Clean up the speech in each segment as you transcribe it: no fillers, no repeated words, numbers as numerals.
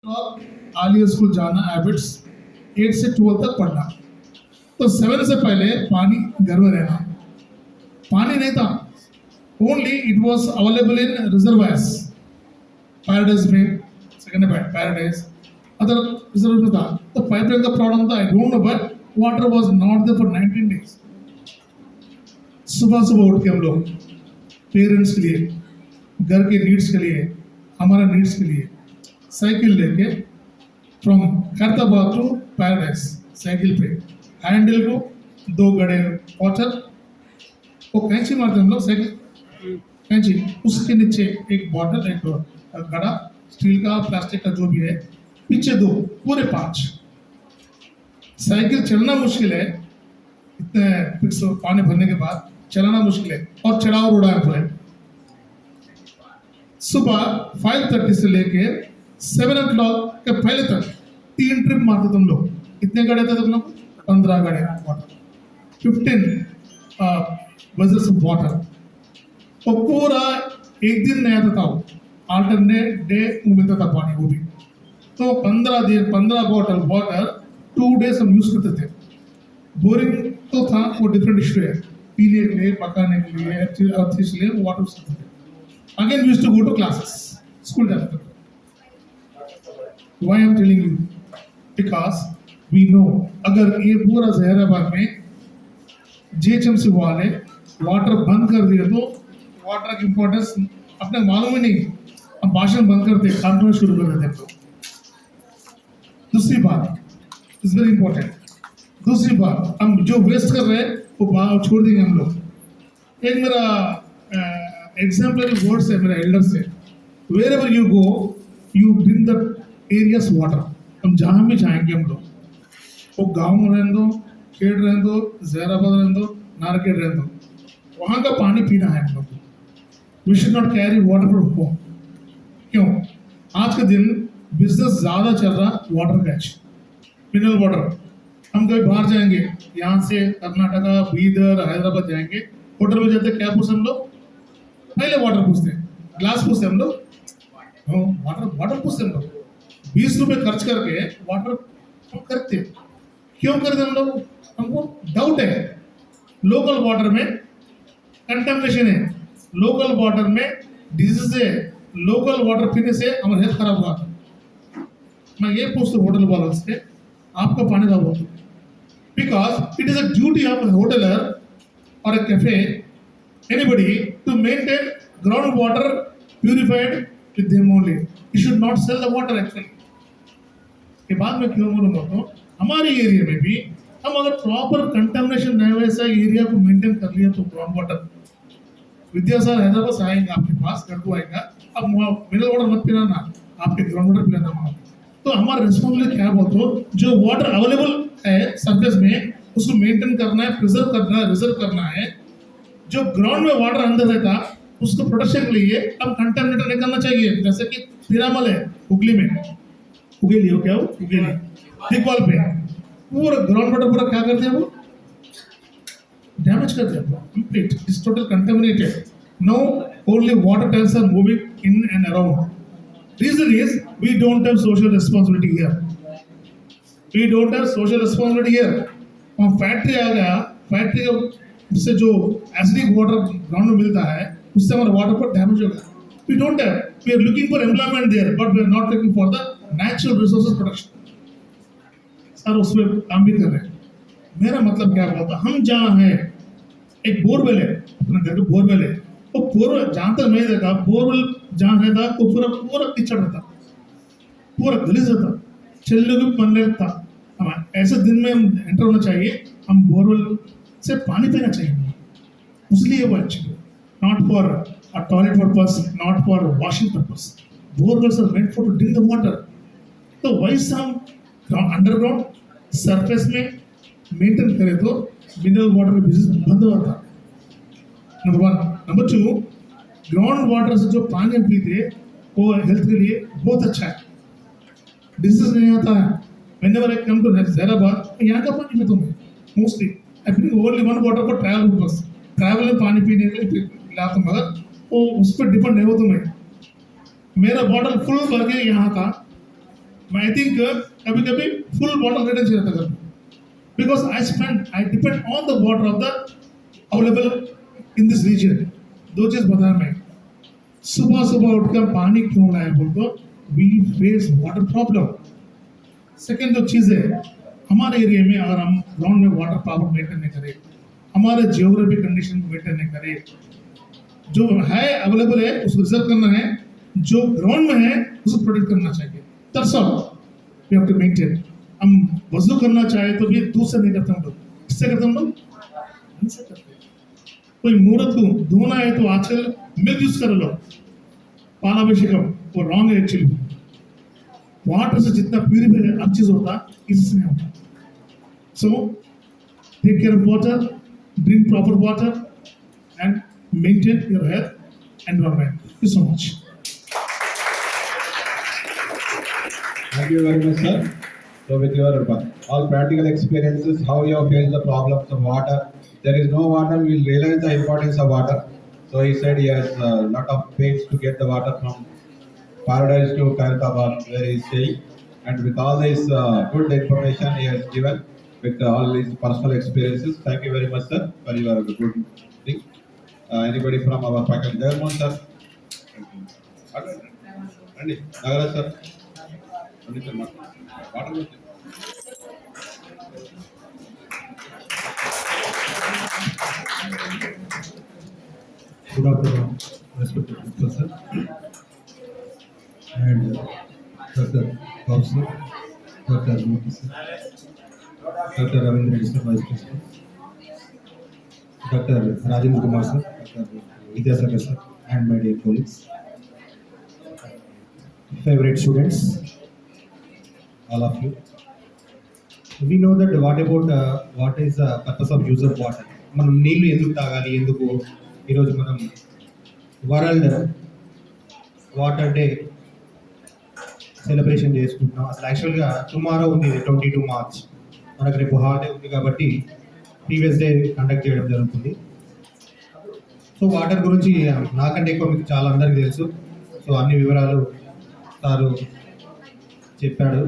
Alia school जाना habits 8 से 12 तक पढ़ना। तो 7 से पहले पानी घर में रहना, पानी नहीं था, only it was available in reservoirs, Paradise में, सेकंड पैराडाइज, अदर रिजर्व में था। तो पाइपलाइन का प्रॉब्लम था, I don't know, but water was not there for 19 days. सुबह सुबह उठ के हम लोग पेरेंट्स के लिए, घर के नीड्स के लिए, हमारा नीड्स के लिए साइकिल लेके from Khairatabad to Paradise, cycle पे हैंडल को 2 गड़े वाटर, वो कैंची मारते हम लोग, साइकिल कैंची, उसके नीचे एक बॉटल, एक गड़ा स्टील का प्लास्टिक का जो भी है, पीछे 2, पूरे 5। साइकिल चलना मुश्किल है, इतने फिक्स पानी भरने के बाद चलाना मुश्किल है, और चढ़ाव उड़ा है पूरे। सुबह 5:30 से लेके 7 o'clock के पहले तक 3 ट्रिप मारते तुम लोग। कितने गड़े थे तुम लोग? 15 गड़े वाटर, 15 वजर्स ऑफ वाटर। तो पूरा एक दिन नहीं आता था, अल्टरनेट डे मिलता था पानी, वो भी। तो 15 बॉटल वाटर 2 डेज हम यूज करते थे। बोरिंग तो था, वो डिफरेंट इशू है, पीने के लिए, पकाने के लिए, इसलिए वाटर यूज करते थे। Again use to go to classes, school जाते थे। Why I'm telling you? Because we know अगर ये पूरा जहराबाद में GHMC वाले वाटर बंद कर दिए तो वाटर की इम्पोर्टेंस अपने मालूम ही नहीं, हम भाषण बंद करते, खाना शुरू कर देते। तो दूसरी बात इज वेरी इंपॉर्टेंट, दूसरी बात हम जो वेस्ट कर रहे हैं वो बाहर छोड़ देंगे हम लोग। एक मेरा एग्जाम्पलरी वर्ड्स है मेरा एल्डर से, wherever you go you drink the area's water. हम जहाँ भी जाएंगे हम लोग, वो गाँव में रहने दो, खेड़ रहने दो, जहराबाद रहने दो, नारकेट रहने दो, वहाँ का पानी पीना है हम लोग को। We should not carry water from home. क्यों? आज के दिन बिजनेस ज़्यादा चल रहा वाटर कैच, मिनरल वाटर। हम कभी बाहर जाएंगे, यहाँ से कर्नाटका, बीदर, हैदराबाद जाएंगे, होटल में जाते क्या पूछते हम लोग? पहले वाटर पूछते हैं, ग्लास पूछते हम लोग, वाटर पूछते हम लोग। 20 रुपए खर्च करके वाटर हम करते, क्यों करते हम लोग? हमको डाउट है, लोकल वाटर में कंटामिनेशन है, लोकल वाटर में डिजीज है, लोकल वाटर पीने से हमारा हेल्थ खराब हुआ। मैं ये पूछता हूँ होटल वालों से, आपका पानी का बोल, because it is a duty of a hoteler or a cafe, anybody, to maintain groundwater purified with them only. You should not sell the water actually. के बाद में क्यों बोलूँ तो हमारे एरिया में भी हम अगर प्रॉपर कंटामिनेशन नहीं वैसा एरिया को मेंटेन कर लिया तो ग्राउंड वाटर, विद्यासागर हैदराबाद से आएगा आपके पास, घर को आएगा, अब मिनरल वाटर मत पीना ना, आपके ग्राउंड वाटर पिलाना वहाँ। तो हमारा रिस्पॉन्सिबिलिटी क्या बोलते हो, जो वाटर अवेलेबल है सरफेस में उसको मेंटेन करना है, प्रिजर्व करना है, रिजर्व करना है। जो ग्राउंड में वाटर अंदर रहता उसको प्रोटेक्शन के लिए अब कंटामिनेट नहीं करना चाहिए। जैसे कि पिरामल है हुगली में, उगेली हो क्या, वो उगेली दिग्वाल पे पूरा ग्राउंड वाटर पूरा क्या करते हैं, वो डैमेज करते हैं, complete is total contaminated. No only water tanks are moving in and around. Reason is we don't have social responsibility here, we don't have social responsibility here. वहाँ फैक्ट्री आ गया, फैक्ट्री से जो एसिडिक वाटर ग्राउंड में मिलता है उससे हमारा वाटर पर डैमेज होगा। We don't have, we are looking for employment there but we are not looking for the natural resources protection. Sir उसमें काम भी कर रहे हैं। मेरा मतलब क्या बोलता, हम जहाँ हैं, एक बोरवेल है, अपने घर के बोरवेल है, वो बोरवेल जहाँ तक मैं देखा, बोरवेल जहाँ रहता वो पूरा पूरा कीचड़ रहता, पूरा गलीज रहता, चलने को भी मन नहीं लगता। हम ऐसे दिन में हम एंटर होना चाहिए, हम बोरवेल से पानी पीना चाहिए, इसलिए वो अच्छी, not for a toilet purpose, not for washing purpose. Borewells are meant for to drink the water. तो वैसे हम अंडरग्राउंड सरफेस में मेंटेन करें तो मिनरल वाटर का बिजनेस बंद होता। नंबर 1। नंबर 2, ग्राउंड वाटर से जो पानी पीते वो हेल्थ के लिए बहुत अच्छा है, डिजीज नहीं आता है। Whenever I come to Hyderabad, यहाँ का पानी पीता हूँ मैं mostly. I drink only one water for travel purpose. Travel में पानी पीने के लिए लाता हूँ, मगर वो उस पर डिपेंड नहीं होता मैं। मेरा बॉटल फुल भर के यहाँ का मैं आई थिंक कभी कभी फुल बॉटल रेटेज रहता घर में, because I depend on the water of the available in this region. दो चीज बताया मैं, सुबह सुबह उठकर पानी क्यों लाए बोल तो we face water problem. Second जो चीज है, हमारे एरिया में अगर हम ग्राउंड में वाटर प्रॉब्लम मेंटेन नहीं करें, हमारे जियोग्राफी कंडीशन को मेंटेन नहीं करें, जो है अवेलेबल है उसको रिजर्व करना है, जो ग्राउंड में है उसको प्रोटेक्ट करना चाहिए. That's all we have to maintain. हम वजू करना चाहे तो भी दूध से नहीं करते हम लोग, किससे करते हम लोग? इनसे करते हैं. कोई मुहूर्त को धोना है तो आजकल मिल्क यूज कर लो, पालाभिषेकम, वो रॉन्ग है एक्चुअली. वाटर से जितना प्यूरिफाई हर चीज होता इससे नहीं होता. So take care of water, drink proper water and maintain your health environment. Thank you so much. Thank you very much, sir. So, with your all practical experiences, how you have faced the problems of water. If there is no water, we will realize the importance of water. So, he said he has a lot of pains to get the water from Paradise to Khairabad, where he is staying. And with all this good information he has given, with all his personal experiences, thank you very much, sir, for your good thing. Anybody from our faculty? Jagamohan, sir. Randy, Nagaraj, sir. Randy, sir. Water. Good afternoon, respected principal sir, and Dr. Bob sir, Dr. Murthy sir, Dr. Ravindra Reddy sir, Vice Principal, Dr. Rajendra Kumar sir, Dr. Vidyasagar sir, and my dear colleagues, favorite students, all of you. We know that what is the purpose of use of water. మనం నీళ్లు ఎందుకు తాగాలి, ఎందుకు ఈరోజు మనం world water day celebration చేసుకుంటున్నాం. అసలు యాక్చువల్గా టుమారో ఉంది, 22 మార్చ్, మనకు రేపు హాలిడే ఉంది కాబట్టి ప్రీవియస్ డే కండక్ట్ చేయడం జరుగుతుంది. సో వాటర్ గురించి నాకంటే ఎక్కువ మీకు చాలా అందరికీ తెలుసు. సో అన్ని వివరాలు సారు చెప్పాడు.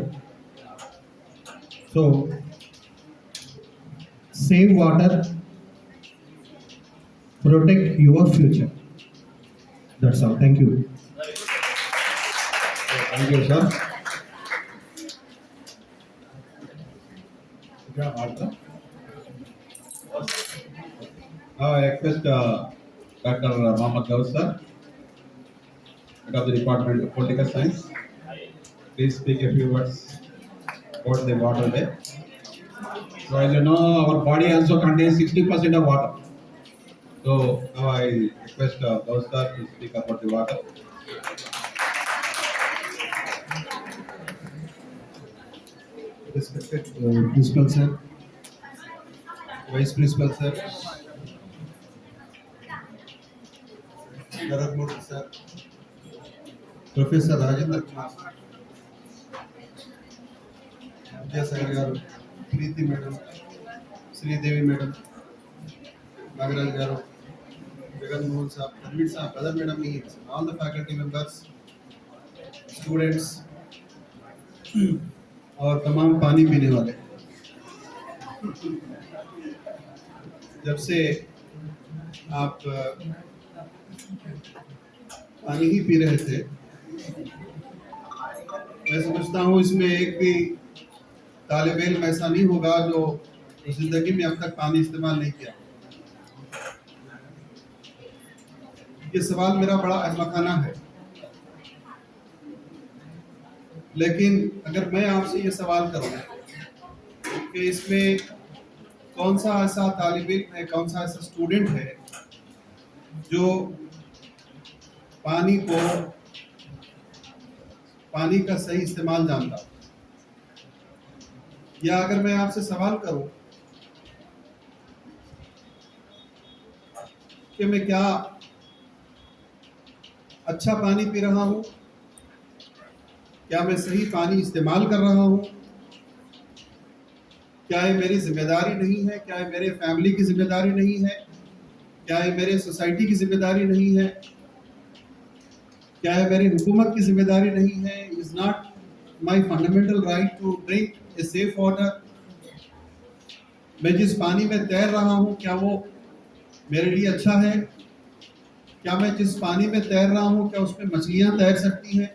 So save water, protect your future. That's all. Thank you. Thank you, sir. Now I request Dr. Mohammad Daud, sir, head of the Department of Political Science. Please speak a few words about the water day. So as you know, our body also contains 60% of water. So now I request Daud sir to speak about the water. Respected Principal Sir, Vice Principal Sir, Bharat Murthy Sir, Professor Rajendra Kumar Sir, Vidyasagar Garu, Preeti Madam, Sridevi Madam, Nagaraj Garu, Jaganmohan Sir, Harmeet Sir, other Madam, all the faculty members, students और तमाम पानी पीने वाले. जब से आप पानी ही P रहे थे, मैं समझता हूँ इसमें एक भी तालिब इल्म ऐसा नहीं होगा जो जिंदगी में अब तक पानी इस्तेमाल नहीं किया. ये सवाल मेरा बड़ा अहमकाना है, लेकिन अगर मैं आपसे ये सवाल करूं कि इसमें कौन सा ऐसा तालिब इल्म है, कौन सा ऐसा स्टूडेंट है जो पानी का सही इस्तेमाल जानता, या अगर मैं आपसे सवाल करूं कि मैं क्या अच्छा पानी पी रहा हूं, क्या मैं सही पानी इस्तेमाल कर रहा हूँ, क्या ये मेरी जिम्मेदारी नहीं है, क्या ये मेरे फैमिली की जिम्मेदारी नहीं है, क्या ये मेरे सोसाइटी की जिम्मेदारी नहीं है, क्या ये मेरी हुकूमत की जिम्मेदारी नहीं है, is not my fundamental right to drink a safe water? मैं जिस पानी में तैर रहा हूँ क्या वो मेरे लिए अच्छा है? क्या मैं जिस पानी में तैर रहा हूँ क्या उसमें मछलियाँ तैर सकती हैं?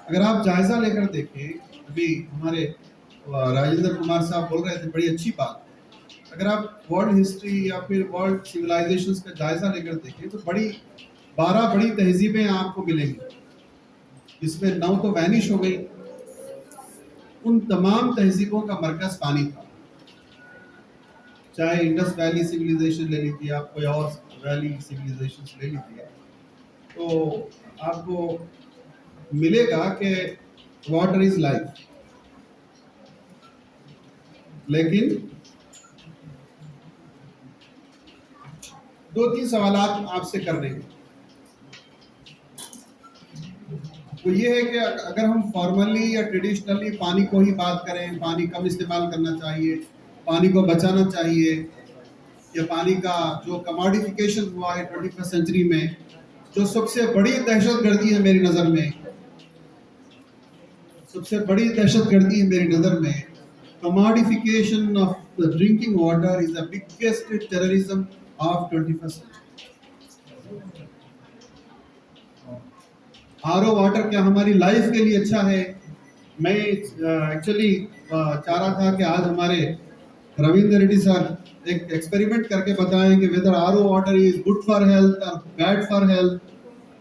अगर आप जायजा लेकर देखें, अभी हमारे राजेंद्र कुमार साहब बोल रहे थे बड़ी अच्छी बात। अगर आप वर्ल्ड हिस्ट्री या फिर वर्ल्ड सिविलाइजेशंस का जायजा लेकर देखें तो 12 बड़ी तहजीबें आपको मिलेंगी, जिसमें 9 तो वैनिश हो गई। उन तमाम तहजीबों का मरकज पानी था। चाहे इंडस वैली सिविलाइजेशन ले लीजिए, आप कोई और वैली सिविलाइजेशन ले लीजिए, तो आपको मिलेगा कि वाटर इज लाइफ। लेकिन 2-3 सवाल आपसे करने हैं। तो ये है कि अगर हम फॉर्मली या ट्रेडिशनली पानी को ही बात करें, पानी कम इस्तेमाल करना चाहिए, पानी को बचाना चाहिए, या पानी का जो कमोडिफिकेशन हुआ है 21st सेंचुरी में, जो सबसे बड़ी दहशतगर्दी है मेरी नज़र में, सबसे बड़ी दहशतगर्दी है मेरी नज़र में, commodification of the drinking water is the biggest terrorism of 21st century. RO water क्या हमारी लाइफ के लिए अच्छा है? मैं एक्चुअली चाह रहा था कि आज हमारे रविंद्र रेड्डी सर एक एक्सपेरिमेंट करके बताएं कि whether RO water is good for health और बैड फॉर हेल्थ,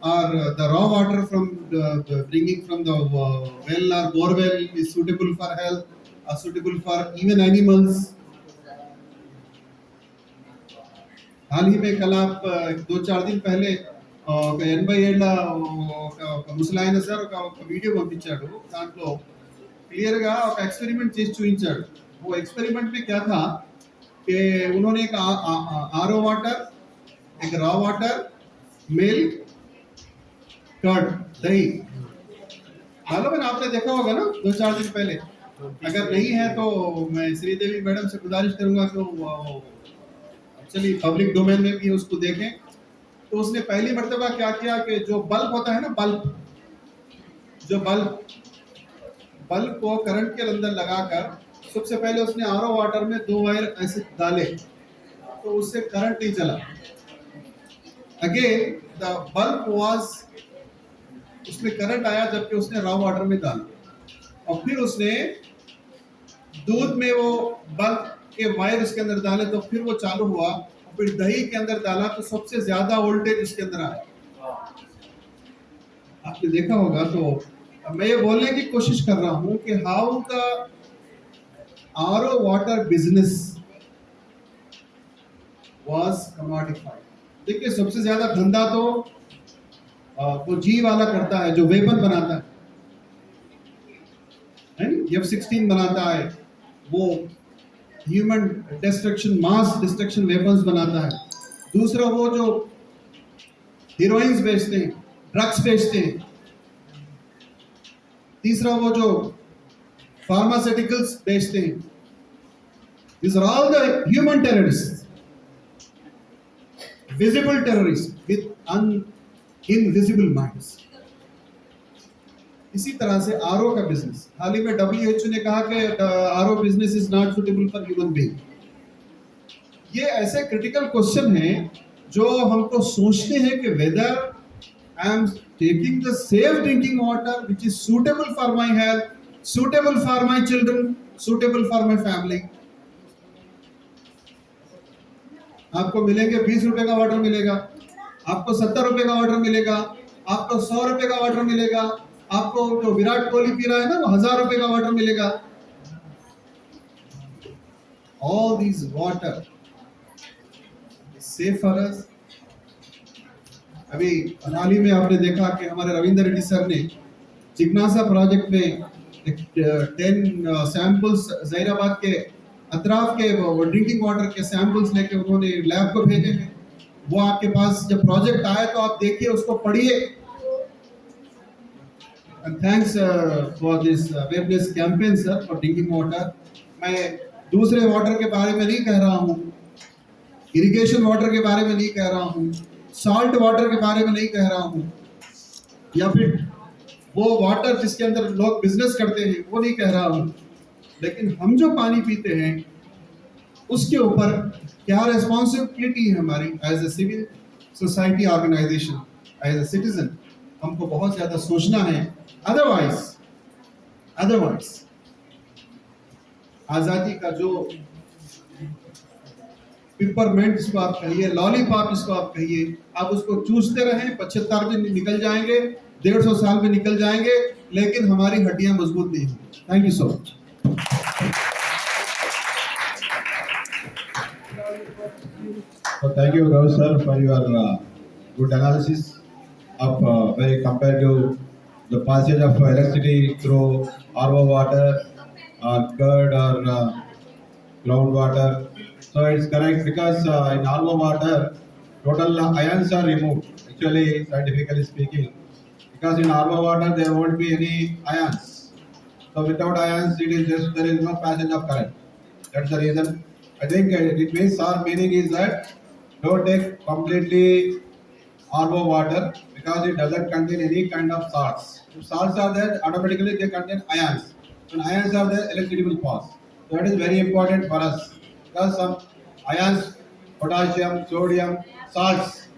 और the raw water from drinking from the well और borewell is suitable for health और सुटेबल फॉर इवन एनिमल्स। हाल ही में कल आप 2-4 दिन पहले 87 ముసలాయన సార్ ఒక వీడియో పంపించాడు। దాంట్లో क्लियर గా ఒక एक्सपेरिमेंट చేసి చూపించాడు। वो एक्सपेरिमेंट में क्या था कि उन्होंने एक आरओ वाटर, एक रॉ वाटर, मिल्क, कर्ड, दही, मालूम है ना? आपने देखा होगा ना 2-4 दिन पहले। अगर नहीं है तो मैं श्रीदेवी मैडम से गुजारिश करूंगा कि एक्चुअली पब्लिक डोमेन में भी उसको देखें। तो उसने पहली मर्तबा क्या किया कि जो बल्ब होता है ना, बल्ब को करंट के अंदर लगाकर सबसे पहले उसने आरओ वाटर में 2 वायर ऐसे डाले, तो उससे करंट नहीं चला। अगेन द बल्ब वाज, उसमें करंट आया जबकि उसने रॉ वाटर में डाला, और फिर उसने दूध में वो बल्ब के वायर उसके अंदर डाले तो फिर वो चालू हुआ, और फिर दही के अंदर डाला तो सबसे ज्यादा वोल्टेज उसके अंदर आया। आपने देखा होगा। तो मैं ये बोलने की कोशिश कर रहा हूं कि how the RO water business was commodified. देखिए सबसे ज्यादा धंधा तो वो जी वाला करता है जो वेपन बनाता है, F-16 बनाता है, वो human destruction, mass destruction weapons बनाता है। दूसरा वो जो हीरोइंस बेचते हैं, ड्रग्स बेचते हैं। तीसरा वो जो फार्मास्यूटिकल्स बेचते हैं। These are all the human terrorists, visible terrorists with invisible minds। इसी तरह से आरओ का बिजनेस, हाल ही में WHO ने कहा कि RO business is not suitable for human being. ये ऐसे क्रिटिकल क्वेश्चन हैं जो हमको सोचते हैं कि whether I am taking the safe drinking water which is suitable for my health, suitable for my children, suitable for my family. आपको मिलेंगे 20 रुपए का वाटर मिलेगा, आपको 70 रुपए का वाटर मिलेगा, आपको 100 रुपए का वाटर मिलेगा, आपको जो विराट कोहली पी रहा है ना वो 1000 रुपए का वाटर मिलेगा। All these water safe for us. अभी हाल ही में आपने देखा कि हमारे रविंद्र रेड्डी सर ने जिग्नासा प्रोजेक्ट में 10 सैंपल्स जहीराबाद के अतराफ के ड्रिंकिंग वाटर के सैंपल्स लेके उन्होंने लैब को भेजे हैं। वो आपके पास जब प्रोजेक्ट आए तो आप देखिए, उसको पढ़िए। And thanks for this awareness campaign sir for drinking water। मैं दूसरे वाटर के बारे में नहीं कह रहा हूँ, इरिगेशन वाटर के बारे में नहीं कह रहा हूँ, सॉल्ट वाटर के बारे में नहीं कह रहा हूँ, या फिर वो वाटर जिसके अंदर लोग बिजनेस करते हैं वो नहीं कह रहा हूं, लेकिन हम जो पानी पीते हैं उसके ऊपर क्या रेस्पॉन्सिबिलिटी है हमारी as a civil society organisation, as a citizen. हमको बहुत ज्यादा सोचना है। अदरवाइज आजादी का जो पिपरमेंट जिसको आप कहिए, लॉलीपॉप जिसको आप कहिए, आप उसको चूसते रहें, 75 दिन निकल जाएंगे, 150 साल में निकल जाएंगे, लेकिन हमारी हड्डियां मजबूत नहीं होंगी। Thank you so much. So thank you, Ravi sir, for your good analysis of very compared to the passage of electricity through RO water or curd or groundwater. So it's correct because in RO water, total ions are removed. Actually, scientifically speaking, because in RO water there won't be any ions. So without ions, it is just there is no passage of current. That's the reason. I think it means our meaning is that don't take completely RO water because it doesn't contain any kind of salts. If salts are there, automatically they contain ions. When ions are there, electricity will pass. So that is very important for us because some ions, potassium, sodium, salts,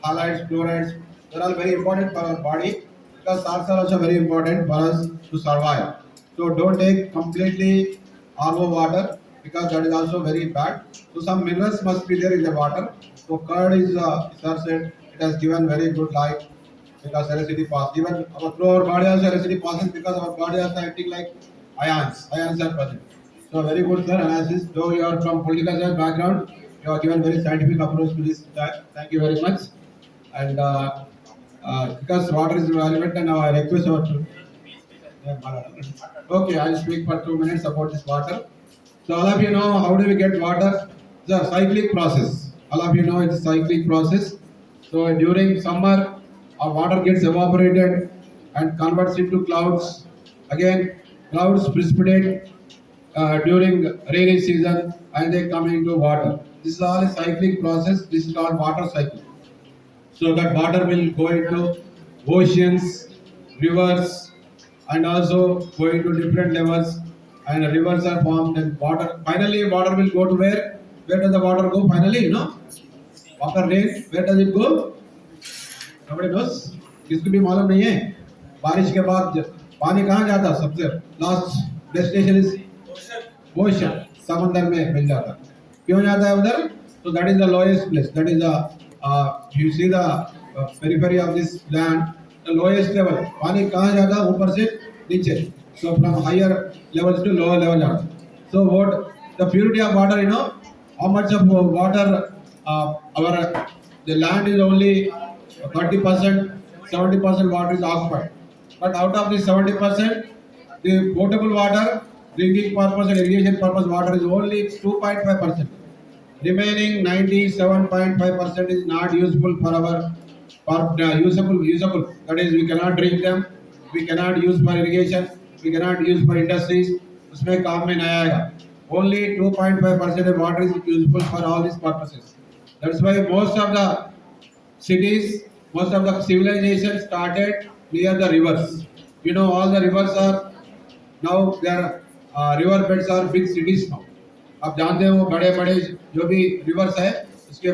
halides, chlorides, they are all very important for our body because salts are also very important for us to survive. So don't take completely RO water because that is also very bad. So some minerals must be there in the water. So curd is, sir said, it has given very good life because electricity passes. Even through our body also electricity passes because our body also acting like ions. Ions are present. So very good sir analysis. Though you are from political science background, you have given very scientific approach to this. Thank you very much. And because water is relevant and I request our okay, I'll speak for 2 minutes about this water. So all of you know how do we get water? It's a cyclic process. All of you know it's a cyclic process. So during summer, our water gets evaporated and converts into clouds. Again, clouds precipitate during rainy season and they come into water. This is all a cyclic process. This is called water cycle. So that water will go into oceans, rivers, and also go into different levels. And rivers are formed, and water. Finally, water will go to where? Where does the water go? Finally, you know, after rain, where does it go? Nobody knows. किसको भी मालूम नहीं है. बारिश के बाद पानी कहाँ जाता? सबसे लास्ट डेस्टिनेशन इज ओशन. समंदर में मिल जाता. क्यों जाता है उधर? So that is the lowest place. That is the you see the periphery of this land, the lowest level. पानी कहाँ जाता? ऊपर से नीचे. So from higher levels to lower level जाता. So what the purity of water? You know how much of water our the land is only 30%, 70% water is occupied. But out of this 70%, the potable water, drinking purpose and irrigation purpose water is only 2.5%. Remaining 97.5% is not useful for our usable. That is, we cannot drink them, we cannot use for irrigation, we cannot use for industries. उसमें काम में नहीं आएगा. Only 2.5% of water is useful for all these purposes. That's why most of the cities, most of the civilization started near the rivers. You know, all the rivers are now their river beds are big cities now. आप जानते हो बड़े बड़े जो भी reverse है उसके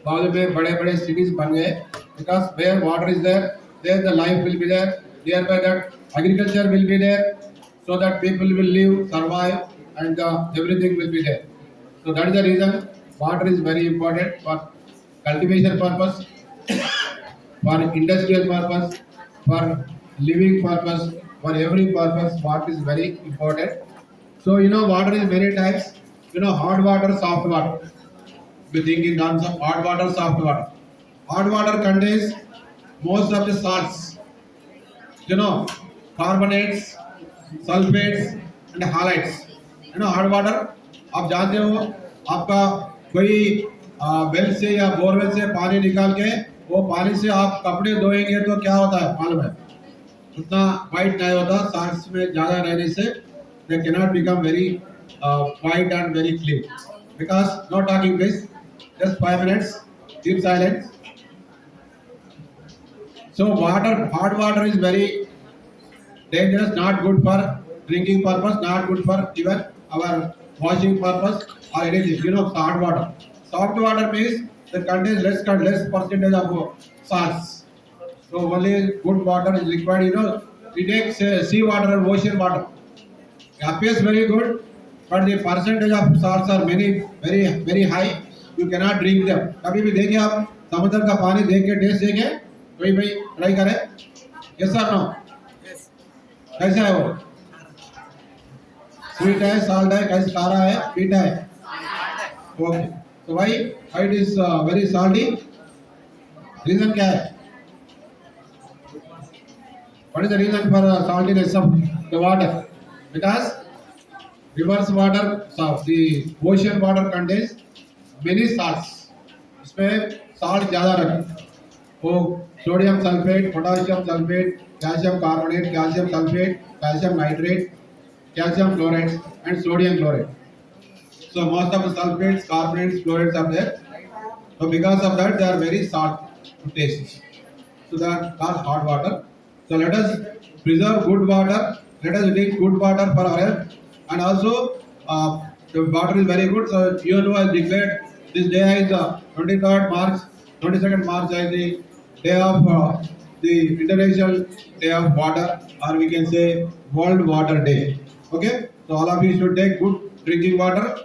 बाजू में बड़े बड़े सिटीज बन गए because where water is there the life will be there, thereby that agriculture will be there, so that people will live, survive, and everything will be there. So that is the reason water is very important for cultivation purpose, for industrial purpose, for living purpose, for every purpose. Water is very important. So you know water is many types. You know hard water, soft water. We think in terms of hard water, soft water. Hard water contains most of the salts. You know carbonates, sulfates, and halides. You know hard water. आप जानते हो आपका कोई well से या borewell से पानी निकाल के वो पानी से आप कपड़े धोएंगे तो क्या होता है मालूम है? उतना वाइट नहीं होता. साल्ट्स में ज़्यादा रहने से they cannot become very white and very clean. Because no talking please, just 5 minutes, keep silence. So water, hard water is very dangerous, not good for drinking purpose, not good for even our washing purpose or anything. You know, salt water. Salt water means that contains less percentage of salts. So only good water is required. You know, we take sea water and ocean water. It appears very good, but the percentage of salts are very high. You cannot drink them. कभी भी देखिए आप समुद्र का पानी देख के test देखें, कोई भाई ट्राई करें, yes or no? कैसा है वो? स्वीट है, साल्ट है, कैसा खारा है, मीठा है? ओके, तो भाई it is very salty. Reason क्या है? What is the reason for saltiness of the water? Because rivers water, so the ocean water contains many salts. इसमें salt ज़्यादा रखें. वो sodium sulphate, potassium sulphate, calcium carbonate, calcium sulphate, calcium nitrate, calcium chloride and sodium chloride. So most of the sulfates, carbonates, chlorides are there. So because of that, they are very salt to taste. So they are called hot water. So let us preserve good water. Let us drink good water for our health. And also, the water is very good. So UNO has declared this day is 23rd March, 22nd March is the day of the International Day of Water, or we can say World Water Day. Okay, so all of you should take good drinking water.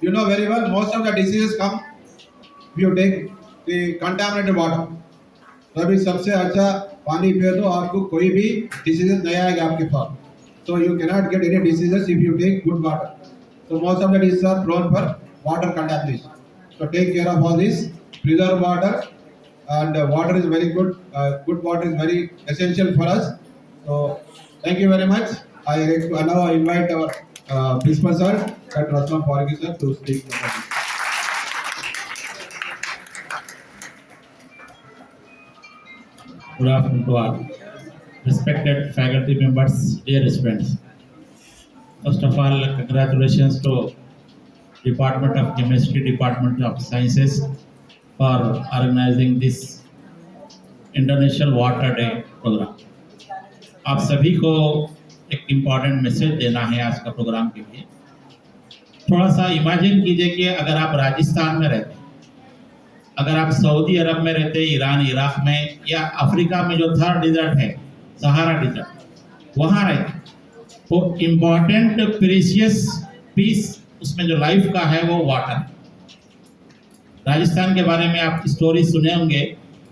You know very well, most of the diseases come if you take the contaminated water. तो अभी सबसे अच्छा पानी पिए तो आपको कोई भी diseases नहीं आएगा आपके पास. So you cannot get any diseases if you take good water. So most of the diseases are prone for water contamination. So take care of all this. Preserve water, and water is very good. Good water is very essential for us. So thank you very much. Now I invite our principal sir, Dr. Aslam Farooqi sir, to speak. Good afternoon to all. Respected faculty members, dear students. First of all, congratulations to Department of Chemistry, Department of Sciences for organizing this International Water Day program. आप सभी को एक important message देना है आज का programme के लिए. थोड़ा सा इमेजिन कीजिए कि अगर आप राजस्थान में रहते, अगर आप सऊदी अरब में रहते, ईरान इराक में, या अफ्रीका में जो थर्ड डिजर्ट है सहारा डिजर्ट, वहाँ रहते, तो इम्पॉर्टेंट प्रीशियस पीस उसमें जो लाइफ का है वो वाटर. राजस्थान के बारे में आप स्टोरी सुने होंगे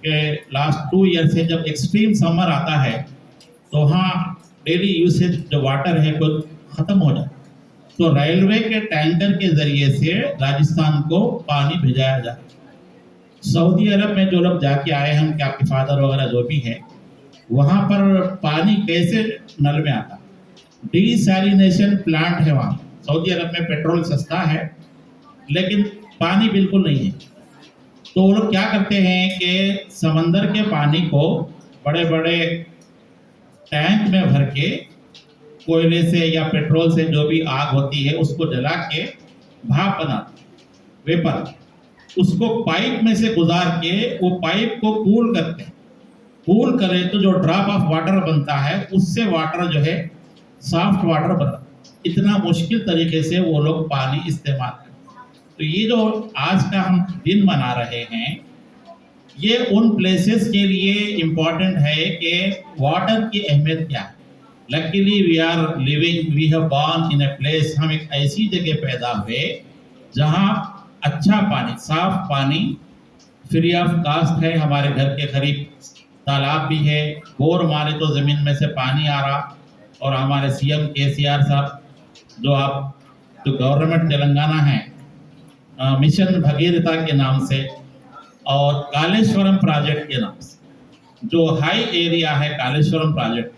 कि लास्ट 2 ईयर से जब एक्सट्रीम समर आता है तो वहाँ डेली यूसेज जो वाटर है वो ख़त्म हो जाता. तो रेलवे के टैंकर के ज़रिए से राजस्थान को पानी भिजाया जाता. सऊदी अरब में जो लोग जाके आए हैं, कि आपके फादर वगैरह जो भी है, वहाँ पर पानी कैसे नल में आता. डीसैलिनेशन प्लांट है वहाँ. सऊदी अरब में पेट्रोल सस्ता है लेकिन पानी बिल्कुल नहीं है. तो वो लोग क्या करते हैं कि समंदर के पानी को बड़े बड़े टैंक में भर के कोयले से या पेट्रोल से जो भी आग होती है उसको जला के भाप बनाते, वेपर, उसको पाइप में से गुजार के वो पाइप को कूल करते हैं. कूल करें तो जो ड्रॉप ऑफ वाटर बनता है उससे वाटर जो है सॉफ्ट वाटर बनता. इतना मुश्किल तरीके से वो लोग पानी इस्तेमाल करते. तो ये जो आज का हम दिन मना रहे हैं, ये उन प्लेसेस के लिए इम्पोर्टेंट है कि वाटर की अहमियत क्या है. Luckily we are living, we have born in a place, हम एक ऐसी जगह पैदा हुए जहाँ अच्छा पानी, साफ पानी फ्री ऑफ कास्ट है. हमारे घर के करीब तालाब भी है, बोर मारे तो ज़मीन में से पानी आ रहा. और हमारे सीएम केसीआर साहब जो गवर्नमेंट तेलंगाना है, मिशन भगीरथा के नाम से और कालेश्वरम प्रोजेक्ट के नाम से, जो हाई एरिया है कालेश्वरम प्रोजेक्ट,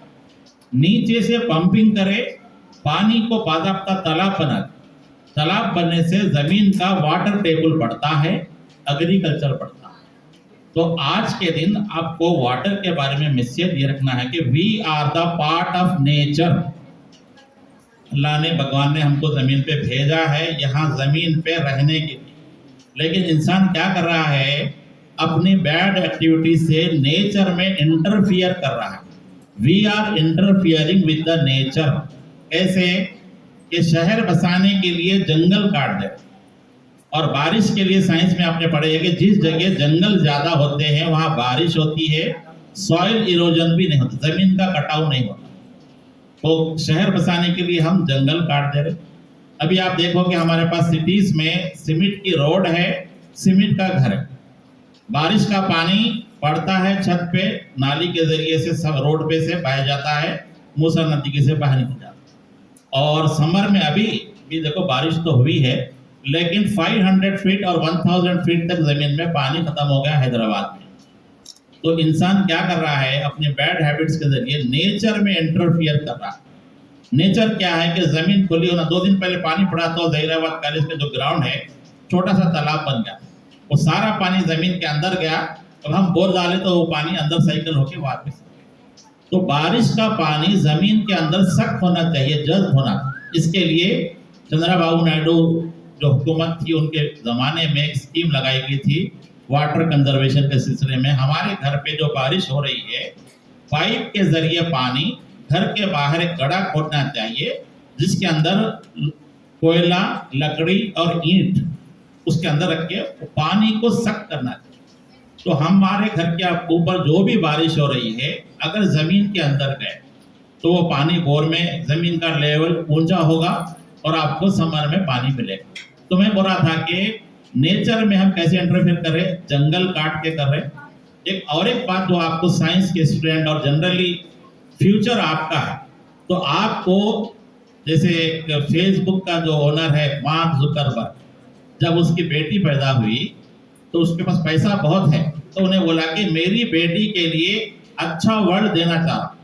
नीचे से पंपिंग करे, पानी को बाज़ाब्ता तालाब बना. तालाब बनने से ज़मीन का वाटर टेबल बढ़ता है, एग्रीकल्चर बढ़ता है. तो आज के दिन आपको वाटर के बारे में मैसेज ये रखना है कि we are the part of nature. Allah ने, भगवान ने हमको ज़मीन पे भेजा है यहाँ ज़मीन पे रहने के लिए. लेकिन इंसान क्या कर रहा है, अपनी बैड एक्टिविटी से नेचर में इंटरफियर कर रहा है. We are interfering with the nature. कैसे कि शहर बसाने के लिए जंगल काट दे, और बारिश के लिए साइंस में आपने पढ़े है कि जिस जगह जंगल ज्यादा होते हैं वहां बारिश होती है, सॉइल इरोजन भी नहीं होता, जमीन का कटाव नहीं होता। तो शहर बसाने के लिए हम जंगल काट दे रहे। अभी आप देखोगे हमारे पास सिटीज में सीमेंट की रोड है, सीमेंट का घर है, बारिश का पानी पड़ता है छत पे, नाली के जरिए से सब रोड पे से बह जाता है, मूसा नदी के से बाहर निकल जाता है। और समर में अभी भी देखो बारिश तो हुई है, लेकिन 500 फीट और 1000 फीट तक जमीन में पानी खत्म हो गया हैदराबाद में। तो इंसान क्या कर रहा है, अपने बैड हैबिट्स के जरिए नेचर में इंटरफियर कर रहा है। नेचर क्या है कि जमीन खुली होना, 2 दिन पहले पानी पड़ा तो जहीराबाद कॉलेज का जो ग्राउंड है छोटा सा तालाब बन गया, वो सारा पानी जमीन के अंदर गया। अब हम बोर डाले तो वो पानी अंदर साइकिल होके वापस। तो बारिश का पानी जमीन के अंदर सख्त होना चाहिए, जज्ब होना। इसके लिए चंद्रबाबू नायडू जो हुकूमत थी उनके जमाने में एक स्कीम लगाई गई थी वाटर कंजर्वेशन के सिलसिले में। हमारे घर पे जो बारिश हो रही है, पाइप के जरिए पानी घर के बाहर एक गड्ढा खोदना चाहिए, जिसके अंदर कोयला, लकड़ी और ईंट उसके अंदर रख के पानी को सख्त करना चाहिए। तो हमारे घर के ऊपर जो भी बारिश हो रही है, अगर जमीन के अंदर गए तो वो पानी बोर में जमीन का लेवल ऊंचा होगा और आपको समर में पानी मिलेगा। तो मैं बोल रहा था कि नेचर में हम कैसे इंटरफेयर कर रहे, जंगल काट के कर रहे। एक बात जो आपको साइंस के स्टूडेंट और जनरली फ्यूचर आपका है, तो आपको जैसे फेसबुक का जो ओनर है मार्क जुकरबर्ग, जब उसकी बेटी पैदा हुई तो उसके पास पैसा बहुत है, तो उन्हें बोला कि मेरी बेटी के लिए अच्छा वर्ल्ड देना चाहता,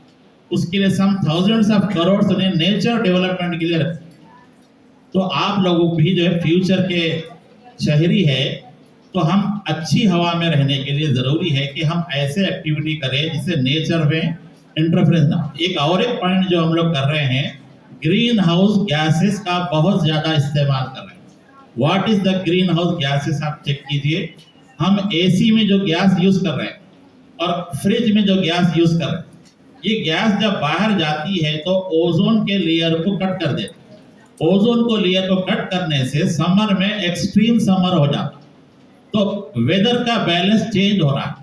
उसके लिए सम थाउजेंड्स ऑफ करोड़ उन्हें नेचर डेवलपमेंट के लिए रखे। तो आप लोगों भी जो है फ्यूचर के शहरी है, तो हम अच्छी हवा में रहने के लिए जरूरी है कि हम ऐसे एक्टिविटी करें जिससे नेचर में इंटरफेरेंस ना। एक पॉइंट जो हम लोग कर रहे हैं, ग्रीन हाउस गैसेस का बहुत ज्यादा इस्तेमाल कर रहे हैं। What is the green house gases, आप चेक कीजिए। हम एसी में जो गैस यूज कर रहे हैं और फ्रिज में जो गैस यूज कर रहे हैं, ये गैस जब बाहर जाती है तो ओजोन के लेयर को कट कर देती है। ओजोन को लेयर को कट करने से समर में एक्सट्रीम समर हो जाता, तो वेदर का बैलेंस चेंज हो रहा है।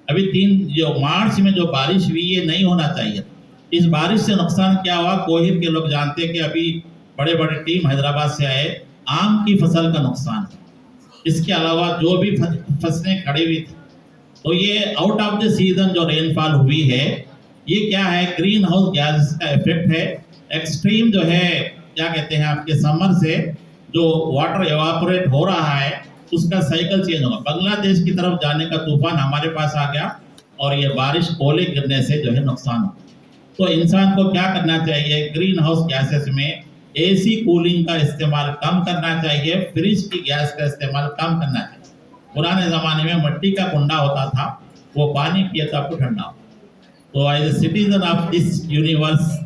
अभी 3 मार्च में जो बारिश हुई ये नहीं होना चाहिए। इस बारिश से नुकसान क्या हुआ, कोहिर के लोग जानते हैं कि अभी बड़े बड़े टीम हैदराबाद से आए, आम की फसल का नुकसान है। इसके अलावा जो भी फसलें खड़ी हुई थी, तो ये आउट ऑफ द सीजन जो रेनफॉल हुई है, ये क्या है, ग्रीन हाउस गैस का इफेक्ट है। एक्सट्रीम जो है क्या कहते हैं आपके समर से जो वाटर एवापोरेट हो रहा है उसका साइकिल चेंज होगा। बांग्लादेश की तरफ जाने का तूफान हमारे पास आ गया और ये बारिश ओले गिरने से जो है नुकसान हो। तो इंसान को क्या करना चाहिए, ग्रीन हाउस गैसेस में एसी कूलिंग का इस्तेमाल कम करना चाहिए, फ्रिज की गैस का इस्तेमाल कम करना चाहिए। पुराने ज़माने में मिट्टी का कुंडा होता था, वो पानी पिए तो आपको ठंडा हो। तो as a citizen of this universe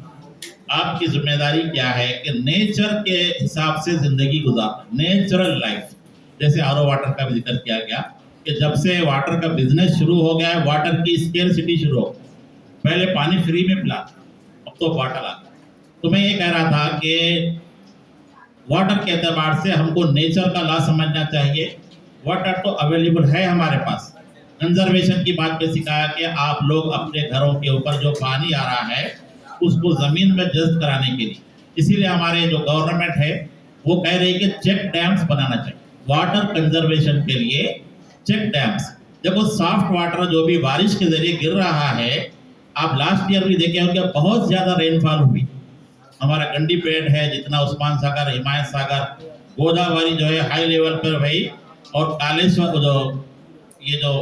आपकी जिम्मेदारी क्या है कि नेचर के हिसाब से जिंदगी गुजारना, नेचुरल लाइफ। जैसे आरओ वाटर का भी जिक्र किया गया कि जब से वाटर का बिजनेस शुरू हो गया है, वाटर की स्केर्सिटी शुरू हो। पहले पानी फ्री में पिला, अब तो बॉटल आ गया। तो मैं ये कह रहा था कि वाटर के एतबार से हमको नेचर का लॉ समझना चाहिए। वाटर तो अवेलेबल है हमारे पास। कंजर्वेशन की बात पे सिखाया कि आप लोग अपने घरों के ऊपर जो पानी आ रहा है उसको जमीन में जज्ब कराने के लिए, इसीलिए हमारे जो गवर्नमेंट है वो कह रही है कि चेक डैम्स बनाना चाहिए वाटर कंजर्वेशन के लिए। चेक डैम्स, देखो सॉफ्ट वाटर जो भी बारिश के जरिए गिर रहा है, आप लास्ट ईयर भी देखे होंगे बहुत ज्यादा रेनफॉल हुई। हमारा गंडी पेड़ है, जितना उस्मान सागर, हिमायत सागर, गोदावरी जो है हाई लेवल पर भाई, और कालेश्वर जो ये जो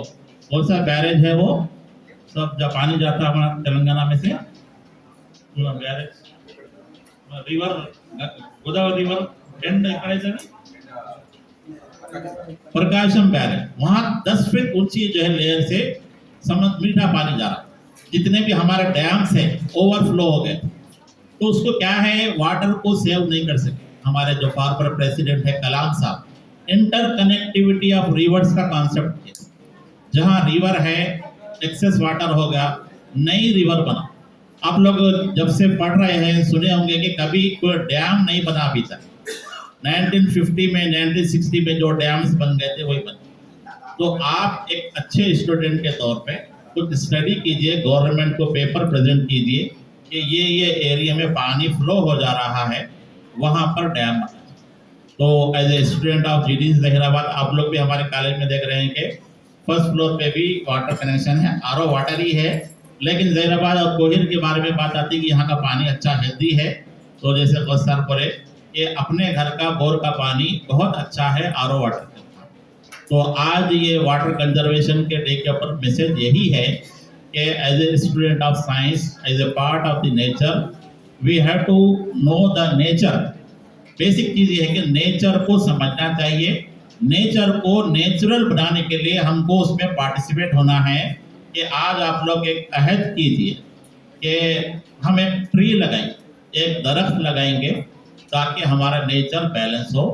कौन सा बैरेज है वो सब जब पानी जाता है हमारा तेलंगाना में से barrage river Godavari river and Prakasam barrage, वहां 10 फीट ऊंची जो है लेयर से मीठा पानी जा रहा है। जितने भी हमारे डैम्स है ओवरफ्लो हो गए, तो उसको क्या है, वाटर को सेव नहीं कर सके। हमारे जो फॉर्मर प्रेसिडेंट है कलाम साहब, इंटरकनेक्टिविटी ऑफ रिवर्स का कॉन्सेप्ट है। जहां रिवर है, एक्सेस वाटर हो गया, नई रिवर बना। आप लोग जब से पढ़ रहे हैं सुने होंगे कि कभी कोई डैम नहीं बना अभी तक। 1950 में 1960 में जो डैम्स बन गए थे वही बने। तो आप एक अच्छे स्टूडेंट के तौर पे कुछ स्टडी कीजिए, गवर्नमेंट को पेपर प्रेजेंट कीजिए कि ये एरिया में पानी फ्लो हो जा रहा है, वहाँ पर डैम बना। तो as a student of GD Zaheerabad आप लोग भी हमारे कॉलेज में देख रहे हैं कि फर्स्ट फ्लोर पे भी वाटर कनेक्शन है, आरओ वाटर ही है। लेकिन जहीराबाद और कोहिर के बारे में बात आती है कि यहाँ का पानी अच्छा हेल्दी है। तो जैसे गौसर परे ये अपने घर का बोर का पानी बहुत अच्छा है आरओ वाटर के। तो आज ये वाटर कंजर्वेशन के डे के ऊपर मैसेज यही है कि as a student of science, as a part of the nature, we have to know the nature. Basic चीज ये है कि नेचर को समझना चाहिए। नेचर को नेचुरल बनाने के लिए हमको उसमें पार्टिसिपेट होना है कि आज आप लोग एक अहद कीजिए कि हम एक ट्री लगाएंगे, एक दरख्त लगाएंगे ताकि हमारा नेचर बैलेंस हो।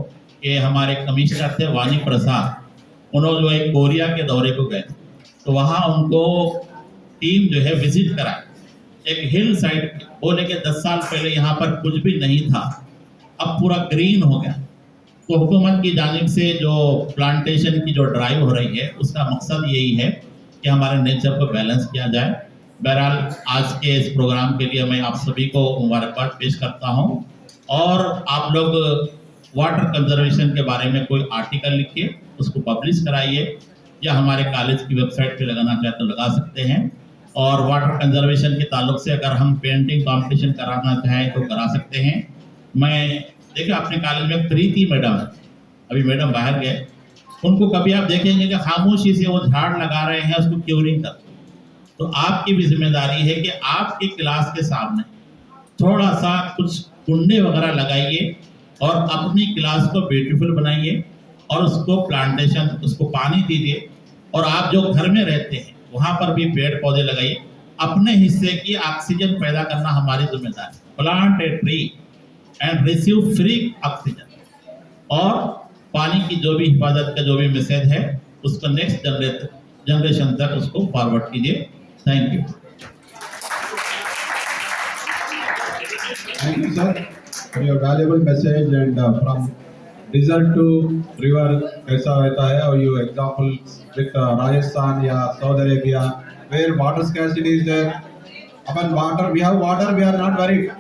कि हमारे कमिश्नर थे वानी प्रसाद, उन्होंने जो एक कोरिया के दौरे को गए तो वहाँ उनको टीम जो है विजिट कराई एक हिल साइड। बोले कि 10 साल पहले यहाँ पर कुछ भी नहीं था, अब पूरा ग्रीन हो गया। तो हुकूमत की जानिब से जो प्लांटेशन की जो ड्राइव हो रही है उसका मकसद यही है कि हमारे नेचर को बैलेंस किया जाए। बहरहाल आज के इस प्रोग्राम के लिए मैं आप सभी को मुबारकबाद पेश करता हूँ। और आप लोग वाटर कंजर्वेशन के बारे में कोई आर्टिकल लिखिए, उसको पब्लिश कराइए, या हमारे कॉलेज की वेबसाइट पे लगाना चाहे तो लगा सकते हैं। और वाटर कंजर्वेशन के ताल्लुक से अगर हम पेंटिंग कंपटीशन कराना चाहें तो करा सकते हैं। मैं देखिए अपने कॉलेज में प्रीति मैडम है, अभी मैडम बाहर गए, उनको कभी आप देखेंगे कि खामोशी से वो झाड़ लगा रहे हैं, उसको क्यूरिंग कर। तो आपकी भी जिम्मेदारी है कि आपकी क्लास के सामने थोड़ा सा कुछ कुंडे वगैरह लगाइए और अपनी क्लास को ब्यूटीफुल बनाइए और उसको प्लांटेशन, उसको पानी दीजिए। और आप जो घर में रहते हैं वहाँ पर भी पेड़ पौधे लगाइए। अपने हिस्से की ऑक्सीजन पैदा करना हमारी जिम्मेदारी। Plant a tree and receive free oxygen. और पानी की जो भी हिफाजत का जो भी मैसेज है उसको नेक्स्ट जनरेशन तक उसको फॉरवर्ड कीजिए। Thank you. Thank you, sir, for your valuable message. And from desert to river, कैसा होता है, और you example with Rajasthan या Saudi Arabia, where water scarcity is there. Upon water, we have water, we are not worried.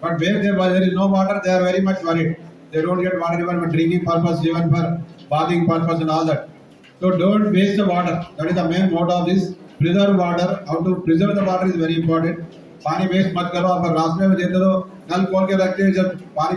But where there is no water, they are very much worried. They don't get water even for drinking purpose, even for bathing purpose and all that. So don't waste the water. That is the main motto of this. Preserve water. How to preserve the water is very important. पानी waste मत करो। आप रास्ते में देते हो, नल खोल के रखते हैं, जब पानी